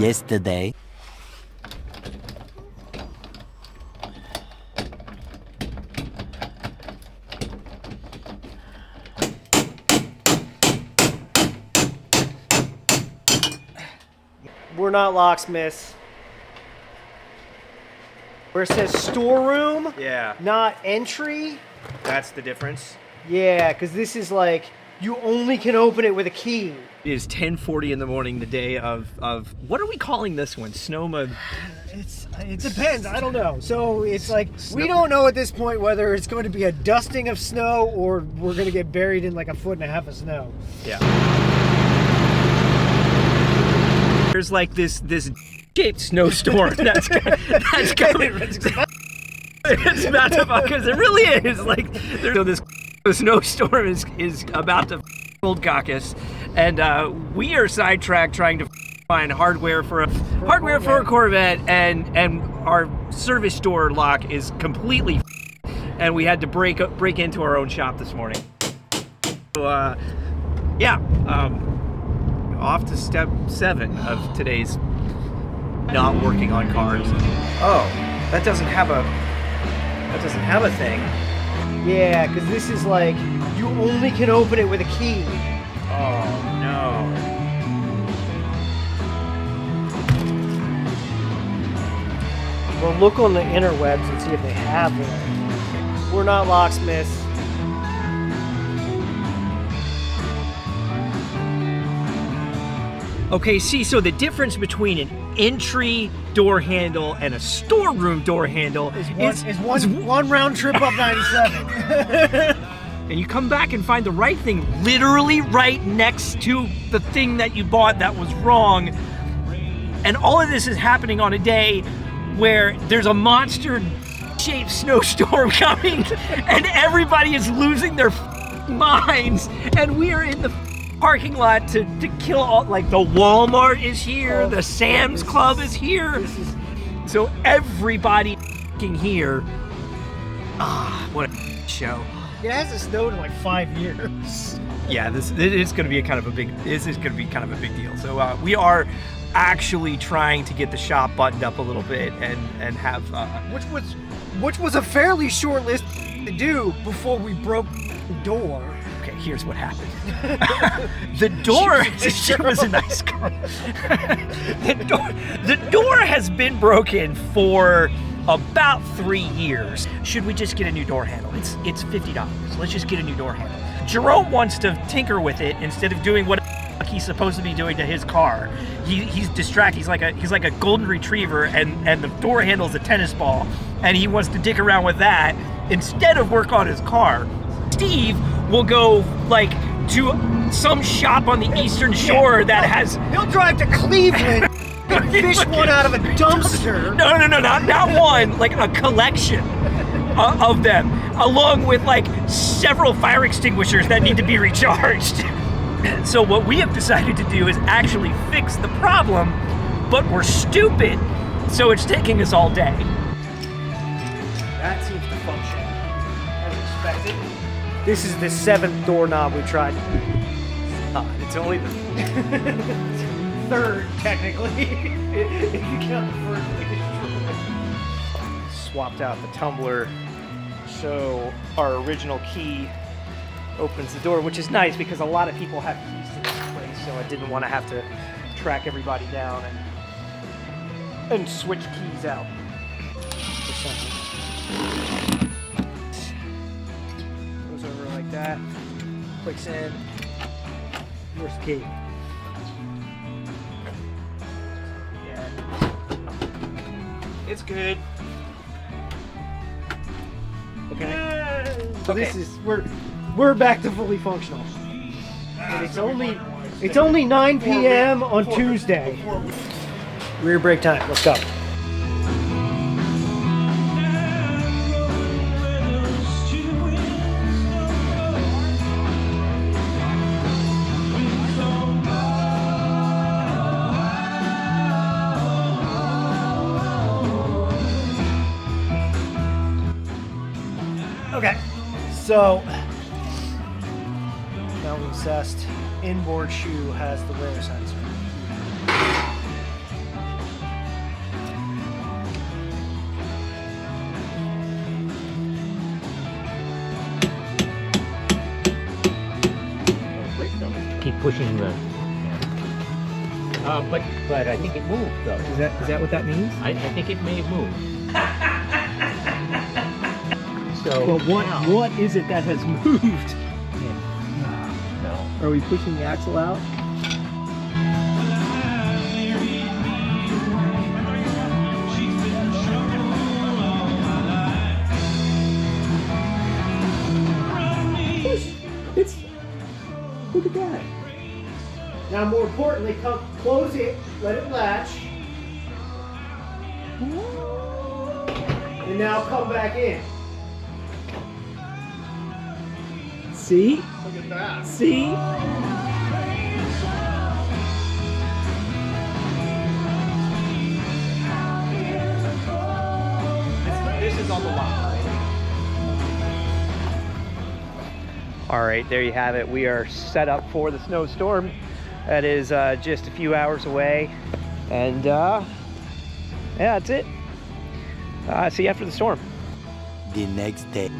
yesterday. We're not locksmiths. Where it says storeroom, Yeah, not entry. that's the difference. Yeah, because this is like, you only can open it with a key. It is 10:40 in the morning, the day of what are we calling this one? Snowma. It depends. I don't know. So it's like, we don't know at this point whether it's going to be a dusting of snow or we're going to get buried in like 1.5 feet of snow. Yeah. There's like this shaped snowstorm that's coming. It's about to fuck, because it really is like this snowstorm is about to old caucus, and we are sidetracked trying to find hardware for a Corvette, and our service door lock is completely, and we had to break into our own shop this morning. So off to step 7 of today's not working on cars. Oh, that doesn't have a thing. Yeah, because this is like, you only can open it with a key. Oh no. Well, look on the interwebs and see if they have it. We're not locksmiths. Okay, see, so the difference between an entry door handle and a storeroom door handle is one round trip up 97. and you come back and find the right thing literally right next to the thing that you bought that was wrong. And all of this is happening on a day where there's a monster-shaped snowstorm coming and everybody is losing their minds, and we are in the parking lot to kill all, like the Walmart is here, the Sam's Club is here. So everybody here. What a show. It hasn't snowed in like 5 years. Yeah, this is going to be kind of a big deal. So we are actually trying to get the shop buttoned up a little bit and have which was a fairly short list to do before we broke the door. Okay, here's what happened. The door, she was a nice girl. The door has been broken for about 3 years. Should we just get a new door handle? It's $50. Let's just get a new door handle. Jerome wants to tinker with it instead of doing what he's supposed to be doing to his car. He's distracted. He's like a golden retriever, and the door handle's a tennis ball, and he wants to dick around with that instead of work on his car. Steve will go like to some shop on the Eastern Shore that has. He'll drive to Cleveland and fish one out of a dumpster. No, not one, like a collection of them, along with like several fire extinguishers that need to be recharged. So what we have decided to do is actually fix the problem, but we're stupid, so it's taking us all day. That seems to function as expected. This is the 7th doorknob we tried. It's only the 3rd, technically, if you count the first. Swapped out the tumbler, so our original key opens the door, which is nice because a lot of people have keys to this place, so I didn't want to have to track everybody down and switch keys out. Goes over like that, clicks in. Where's the key? Yeah. It's good. Okay. So this is we're back to fully functional. And it's only 9 p.m. on Tuesday. Rear brake time. Let's go. Okay, so now we've assessed inboard shoe has the wear sensor. pushing the. But I think it moved though. Is that what that means? I think it may have moved. So. Well, now- what is it that has moved? No. Are we pushing the axle out? It's look at that. Now, more importantly, come close it, let it latch, and now come back in. See? Look at that. See? This is on the lot. All right, there you have it. We are set up for the snowstorm. That is just a few hours away. And yeah, that's it. See you after the storm. The next day.